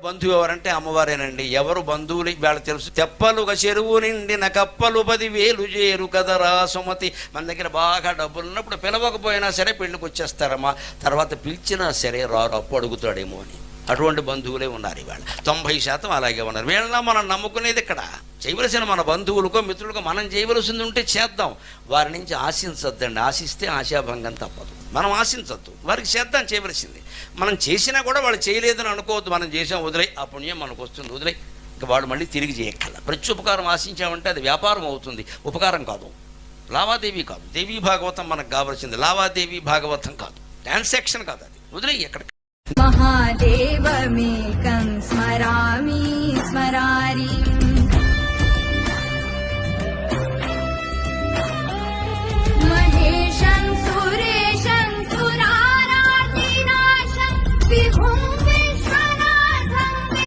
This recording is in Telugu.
బంధువు ఎవరంటే అమ్మవారేనండి. ఎవరు బంధువులు వాళ్ళకి తెలుసు. తెప్పలుగా చెరువు నిండిన కప్పలు 10,000 చేరు కదరా సుమతి. మన దగ్గర బాగా డబ్బులు ఉన్నప్పుడు పిలవకపోయినా సరే పెళ్ళికి వచ్చేస్తారమ్మా, తర్వాత పిలిచినా సరే రారు, అప్పు అడుగుతాడేమో అని. అటువంటి బంధువులే ఉన్నారు ఇవాళ. 90% అలాగే ఉన్నారు. వీళ్ళ మనం నమ్ముకునేది ఇక్కడ. చేయవలసిన మన బంధువులకో మిత్రులకో మనం చేయవలసింది ఉంటే చేద్దాం, వారి నుంచి ఆశించద్దండి. ఆశిస్తే ఆశాభంగం తప్పదు. మనం ఆశించద్దు, వారికి చేద్దాం చేయవలసింది. మనం చేసినా కూడా వాళ్ళు చేయలేదని అనుకోవద్దు. మనం చేసాం వదిలే, ఆ పుణ్యం మనకు వస్తుంది వదిలే, ఇంకా వాడు మళ్ళీ తిరిగి చేయక్కల. ప్రతి ఉపకారం ఆశించామంటే అది వ్యాపారం అవుతుంది, ఉపకారం కాదు, లావాదేవీ కాదు. దేవీ భాగవతం మనకు కావాల్సింది, లావాదేవీ భాగవతం కాదు, ట్రాన్సాక్షన్ కాదు. అది వదిలే ఎక్కడ. మహాదేవమేకం